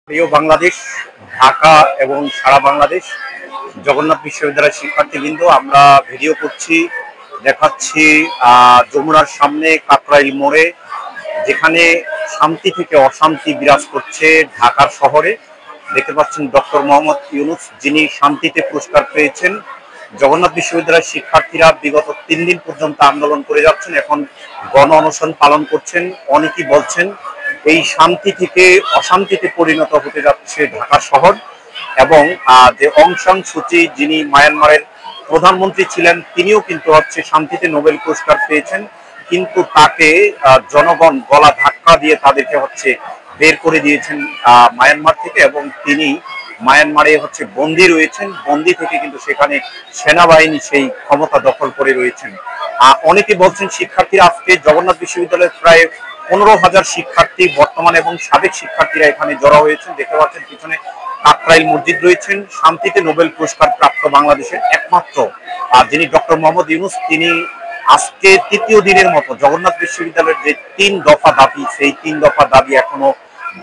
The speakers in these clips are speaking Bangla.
প্রিয় বাংলাদেশ, ঢাকা এবং সারা বাংলাদেশ, জগন্নাথ বিশ্ববিদ্যালয়ের শিক্ষার্থীবৃন্দ, আমরা ভিডিও করছি, দেখাচ্ছি যমুনার সামনে কাকরাইল মোড়ে, যেখানে শান্তি থেকে অশান্তি বিরাজ করছে ঢাকার শহরে। দেখতে পাচ্ছেন ডক্টর মোহাম্মদ ইউনূস, যিনি শান্তিতে পুরস্কার পেয়েছেন। জগন্নাথ বিশ্ববিদ্যালয়ের শিক্ষার্থীরা বিগত 3 দিন পর্যন্ত আন্দোলন করে যাচ্ছেন, এখন গণ অনশন পালন করছেন। অনেকেই বলছেন এই শান্তি থেকে অশান্তিতে পরিণত হতে যাচ্ছে ঢাকা শহর। এবং যে অং সান সুচি, যিনি মায়ানমারের প্রধানমন্ত্রী ছিলেন, তিনিও কিন্তু শান্তিতে নোবেল পুরস্কার পেয়েছেন, কিন্তু তাকে জনগণ গলা ধাক্কা দিয়ে তাদেরকে বের করে দিয়েছেন মায়ানমার থেকে, এবং তিনি মায়ানমারে বন্দী রয়েছেন। বন্দী থেকে কিন্তু সেখানে সেনাবাহিনী সেই ক্ষমতা দখল করে রয়েছেন। অনেকে বলছেন শিক্ষার্থীরা আজকে জগন্নাথ বিশ্ববিদ্যালয়ের প্রায় 15,000 শিক্ষার্থী বর্তমান এবং সাবেক শিক্ষার্থীরা এখানে জড়ো হয়েছেন। দেখতে পাচ্ছেন পিছনে কাকরাইল মসজিদ রয়েছেন। শান্তিতে নোবেল পুরস্কার প্রাপ্ত বাংলাদেশের একমাত্র যিনি ডক্টর মোহাম্মদ ইউনূস, তিনি আজকে 3য় দিনের মতো জগন্নাথ বিশ্ববিদ্যালয়ের যে 3 দফা দাবি, সেই 3 দফা দাবি এখনো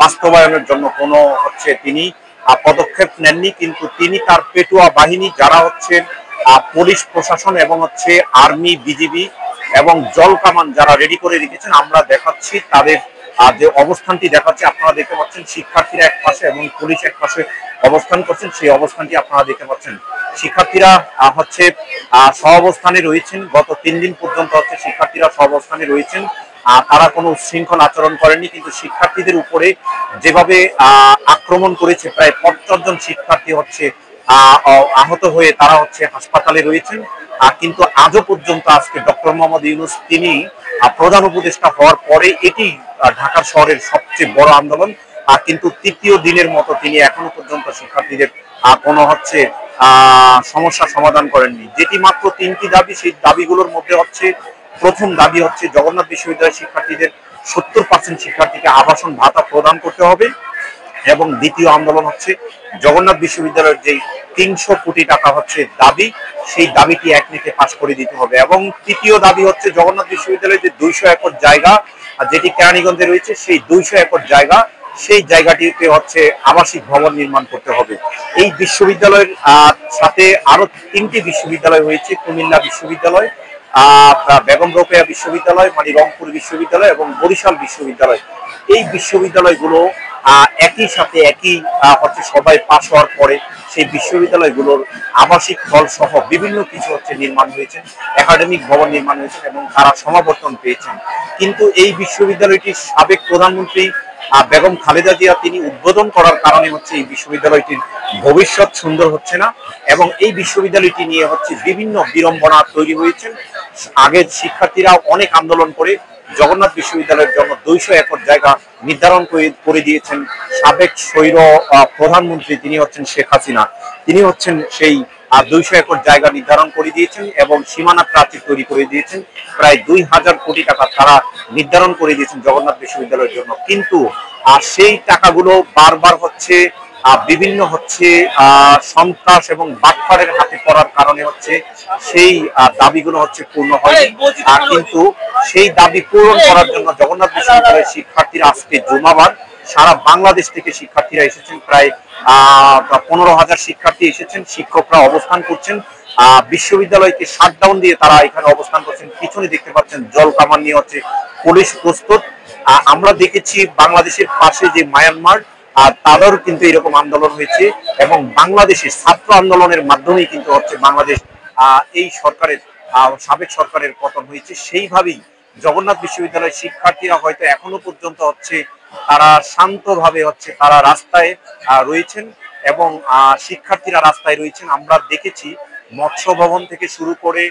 বাস্তবায়নের জন্য কোনো তিনি পদক্ষেপ নেননি। কিন্তু তিনি তার পেটুয়া বাহিনী, যারা পুলিশ প্রশাসন এবং আর্মি, বিজিবি এবং জল কামান যারা রেডি করে রেখেছেন, আমরা দেখাচ্ছি তাদের যে অবস্থানটি দেখাচ্ছি। আপনারা দেখতে পাচ্ছেন শিক্ষার্থীরা এক পাশে এবং পুলিশ এক পাশে অবস্থান করছেন, সেই অবস্থানটি আপনারা দেখতে পাচ্ছেন। শিক্ষার্থীরা সহাবস্থানে রয়েছেন। গত 3 দিন পর্যন্ত শিক্ষার্থীরা সহাবস্থানে রয়েছেন। তারা কোনো উচ্ছৃঙ্খল আচরণ করেনি, কিন্তু শিক্ষার্থীদের উপরে যেভাবে আক্রমণ করেছে, প্রায় 50 জন শিক্ষার্থী আহত হয়ে তারা হাসপাতালে রয়েছেন। কিন্তু আজও পর্যন্ত আজকে ডক্টর মোহাম্মদ ইউনূস, তিনি প্রধান উপদেষ্টা হওয়ার পরে এটি ঢাকার শহরের সবচেয়ে বড় আন্দোলন। কিন্তু 3য় দিনের মতো তিনি এখনো পর্যন্ত শিক্ষার্থীদের কোনো সমস্যা সমাধান করেননি। যেটি মাত্র 3টি দাবি, সেই দাবিগুলোর মধ্যে প্রথম দাবি জগন্নাথ বিশ্ববিদ্যালয়ের শিক্ষার্থীদের 70% শিক্ষার্থীকে আবাসন ভাতা প্রদান করতে হবে, এবং দ্বিতীয় আন্দোলন জগন্নাথ বিশ্ববিদ্যালয়ের যে 300 কোটি টাকা দাবি, সেই দাবিটি একনেকে পাশ করে দিতে হবে। এবং তৃতীয় দাবি জগন্নাথ বিশ্ববিদ্যালয়ের যে 200 একর জায়গা যেটি কেরানীগঞ্জে রয়েছে, সেই 200 একর জায়গা, সেই জায়গাটিতে আবাসিক ভবন নির্মাণ করতে হবে। এই বিশ্ববিদ্যালয়ের সাথে আরো 3টি বিশ্ববিদ্যালয় হয়েছে, কুমিল্লা বিশ্ববিদ্যালয়, বেগম রোকেয়া বিশ্ববিদ্যালয়, মানে রংপুর বিশ্ববিদ্যালয় এবং বরিশাল বিশ্ববিদ্যালয়। এই বিশ্ববিদ্যালয়গুলো একই সাথে সবাই পাশ হওয়ার পরে সেই বিশ্ববিদ্যালয়গুলোর আবাসিক হল সহ বিভিন্ন কিছু নির্মাণ হয়েছে, একাডেমিক ভবন নির্মাণ হয়েছে, এবং তারা সমাবর্তন পেয়েছেন। কিন্তু এই বিশ্ববিদ্যালয়টির সাবেক প্রধানমন্ত্রী বেগম খালেদা জিয়া, তিনি উদ্বোধন করার কারণে এই বিশ্ববিদ্যালয়টির ভবিষ্যৎ সুন্দর হচ্ছে না, এবং এই বিশ্ববিদ্যালয়টি নিয়ে বিভিন্ন বিড়ম্বনা তৈরি হয়েছে। আগে শিক্ষার্থীরা অনেক আন্দোলন করে জগন্নাথ বিশ্ববিদ্যালয়ের জন্য 200 একর জায়গা নির্ধারণ করে দিয়েছেন সাবেক স্বৈর প্রধানমন্ত্রী, তিনি শেখ হাসিনা। তিনি সেই 200 একর জায়গা নির্ধারণ করে দিয়েছেন এবং সীমানা প্রাচীর তৈরি করে দিয়েছেন। প্রায় 2000 কোটি টাকা তারা নির্ধারণ করে দিয়েছেন জগন্নাথ বিশ্ববিদ্যালয়ের জন্য। কিন্তু সেই টাকাগুলো বারবার বিভিন্ন সন্ত্রাস এবং বাটপাড়ের হাতে পড়ার কারণে সেই দাবিগুলো পূর্ণ হয়নি। কিন্তু সেই দাবি পূরণ করার জন্য জগন্নাথ বিশ্ববিদ্যালয়ের শিক্ষার্থীরা আজকে জুমাবার সারা বাংলাদেশ থেকে শিক্ষার্থীরা এসেছেন, প্রায় 15,000 শিক্ষার্থী এসেছেন। শিক্ষকরা অবস্থান করছেন, বিশ্ববিদ্যালয়কে শাটডাউন দিয়ে তারা এখানে অবস্থান করছেন। পিছনে দেখতে পাচ্ছেন জল কামান নিয়ে পুলিশ প্রস্তুত। আমরা দেখেছি বাংলাদেশের পাশে যে মায়ানমার, তাদের কিন্তু এরকম আন্দোলন হয়েছে, এবং বাংলাদেশের ছাত্র আন্দোলনের মাধ্যমেই কিন্তু বাংলাদেশ এই সরকারের সাবেক সরকারের পতন হয়েছে। সেইভাবেই জগন্নাথ বিশ্ববিদ্যালয়ের শিক্ষার্থীরা হয়তো এখনো পর্যন্ত তারা শান্তভাবে তারা রাস্তায় রয়েছেন, এবং শিক্ষার্থীরা রাস্তায় রয়েছেন। আমরা দেখেছি মৎস্য ভবন থেকে শুরু করে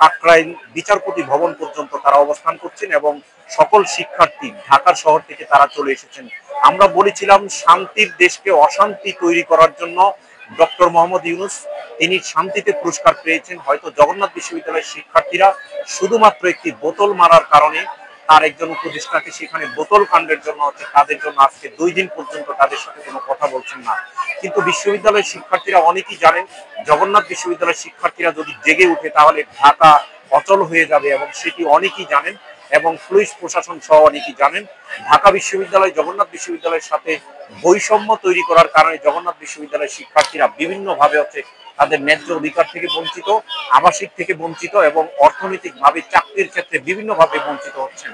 কাকরাইল বিচারপতি ভবন পর্যন্ত তারা অবস্থান করছেন, এবং সকল শিক্ষার্থী ঢাকার শহর থেকে তারা চলে এসেছেন। আমরা বলেছিলাম শান্তির দেশকে অশান্তি তৈরি করার জন্য ডক্টর মোহাম্মদ ইউনূস, তিনি শান্তিতে পুরস্কার পেয়েছেন। হয়তো জগন্নাথ বিশ্ববিদ্যালয়ের শিক্ষার্থীরা শুধুমাত্র একটি বোতল মারার কারণে তার একজন উপদেষ্টাকে সেখানে বোতল কাণ্ডের জন্য তাদের জন্য আজকে 2 দিন পর্যন্ত তাদের সাথে কোনো কথা বলছেন না। কিন্তু বিশ্ববিদ্যালয়ের শিক্ষার্থীরা অনেকেই জানেন, জগন্নাথ বিশ্ববিদ্যালয়ের শিক্ষার্থীরা যদি জেগে উঠে তাহলে ঢাকা অচল হয়ে যাবে, এবং সেটি অনেকেই জানেন। এবং পুলিশ প্রশাসন সহ অনেকেই জানেন ঢাকা বিশ্ববিদ্যালয় জগন্নাথ বিশ্ববিদ্যালয়ের সাথে বৈষম্য তৈরি করার কারণে জগন্নাথ বিশ্ববিদ্যালয়ের শিক্ষার্থীরা বিভিন্নভাবে হচ্ছে তাদের ন্যায্য অধিকার থেকে বঞ্চিত, আবাসিক থেকে বঞ্চিত এবং অর্থনৈতিকভাবে চাকরির ক্ষেত্রে বিভিন্নভাবে বঞ্চিত হচ্ছেন।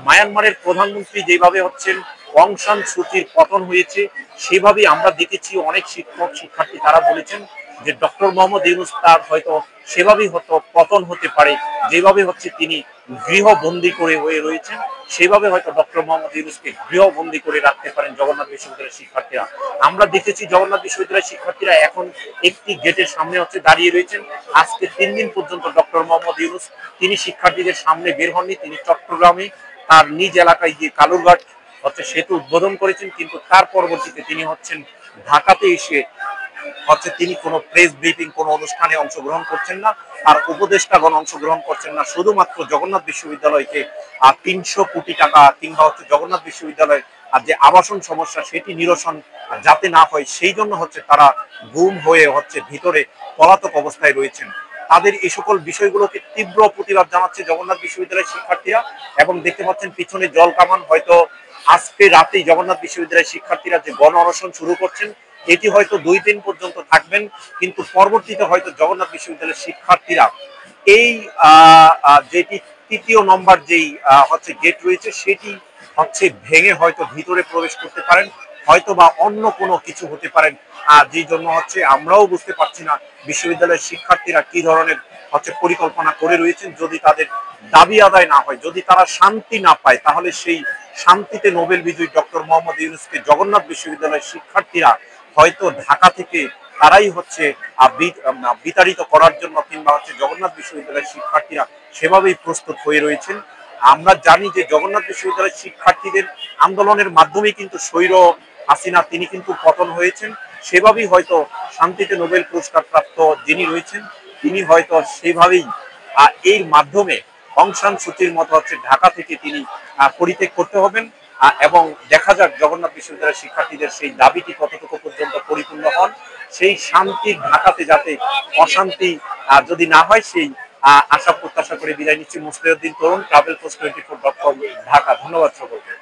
মায়ানমারের প্রধানমন্ত্রী যেভাবে হচ্ছেন অং সান সুচির পতন হয়েছে, সেভাবেই আমরা দেখেছি অনেক শিক্ষক শিক্ষার্থী তারা বলেছেন যে ডক্টর মোহাম্মদ ইউনূস তার হয়তো সেভাবেই হয়তো পতন হতে পারে, যেভাবে হচ্ছে তিনি গৃহবন্দী করে হয়ে রয়েছেন সেভাবে হয়তো ডক্টর মোহাম্মদ ইউনূসকে গৃহবন্দী করে রাখতে পারেন জগন্নাথ বিশ্ববিদ্যালয়ের শিক্ষার্থীরা। আমরা দেখেছি জগন্নাথ বিশ্ববিদ্যালয়ের শিক্ষার্থীরা এখন একটি গেটের সামনে হচ্ছে দাঁড়িয়ে রয়েছেন। আজকে 3 দিন পর্যন্ত ডক্টর মোহাম্মদ ইউনূস তিনি শিক্ষার্থীদের সামনে বের হননি। তিনি চট্টগ্রামে তার নিজ এলাকায় গিয়ে কালুরঘাট হচ্ছে সেতু উদ্বোধন করেছেন, কিন্তু তার পরবর্তীতে তিনি হচ্ছেন ঢাকাতে এসে হচ্ছে তিনি কোনো প্রেস ব্রিফিং কোনো অনুষ্ঠানে অংশগ্রহণ করছেন না, আর উপদেষ্টাগণ অংশগ্রহণ করছেন না। শুধুমাত্র জগন্নাথ বিশ্ববিদ্যালয়কে 300 কোটি টাকা কিংবা হচ্ছে জগন্নাথ বিশ্ববিদ্যালয়ের আর যে আবাসন সমস্যা সেটি নিরসন যাতে না হয় সেই জন্য হচ্ছে তারা গুম হয়ে হচ্ছে ভিতরে পলাতক অবস্থায় রয়েছেন। তাদের এই সকল বিষয়গুলোকে তীব্র প্রতিবাদ জানাচ্ছে জগন্নাথ বিশ্ববিদ্যালয়ের শিক্ষার্থীরা। এবং দেখতে পাচ্ছেন পিছনে জল কামান, হয়তো আজকে রাতেই জগন্নাথ বিশ্ববিদ্যালয়ের শিক্ষার্থীরা যে গণ অনশন শুরু করছেন এটি হয়তো 2 দিন পর্যন্ত থাকবেন, কিন্তু পরবর্তীতে হয়তো জগন্নাথ বিশ্ববিদ্যালয়ের শিক্ষার্থীরা এই যেটি 3য় নম্বর যেই হচ্ছে গেট রয়েছে সেটি হচ্ছে ভেঙে হয়তো ভিতরে প্রবেশ করতে পারেন, হয়তো বা অন্য কোনো কিছু হতে পারেন। যেই জন্য হচ্ছে আমরাও বুঝতে পারছি না বিশ্ববিদ্যালয়ের শিক্ষার্থীরা কি ধরনের হচ্ছে পরিকল্পনা করে রয়েছেন। যদি তাদের দাবি আদায় না হয়, যদি তারা শান্তি না পায়, তাহলে সেই শান্তিতে নোবেল বিজয়ী ডক্টর মোহাম্মদ ইউনূসকে জগন্নাথ বিশ্ববিদ্যালয়ের শিক্ষার্থীরা হয়তো ঢাকা থেকে তারাই হচ্ছে বিতাড়িত করার জন্য কিংবা হচ্ছে জগন্নাথ বিশ্ববিদ্যালয়ের শিক্ষার্থীরা সেভাবেই প্রস্তুত হয়ে রয়েছেন। আমরা জানি যে জগন্নাথ বিশ্ববিদ্যালয়ের শিক্ষার্থীদের আন্দোলনের মাধ্যমে কিন্তু স্বৈর হাসিনা তিনি কিন্তু পতন হয়েছেন। সেভাবেই হয়তো শান্তিতে নোবেল পুরস্কার প্রাপ্ত যিনি রয়েছেন তিনি হয়তো সেভাবেই এর মাধ্যমে অং সান সুচির মতো হচ্ছে ঢাকা থেকে তিনি পরিত্যাগ করতে হবেন। এবং দেখা যাক জগন্নাথ বিশ্ববিদ্যালয়ের শিক্ষার্থীদের সেই দাবিটি কতটুকু পর্যন্ত পরিপূর্ণ হন। সেই শান্তির ঢাকাতে যাতে অশান্তি যদি না হয় সেই আশা প্রত্যাশা করে বিদায় নিচ্ছি। মুসলিউদ্দিন তরুণ, ট্রাভেল পোস্ট 24.com, ঢাকা। ধন্যবাদ সকলকে।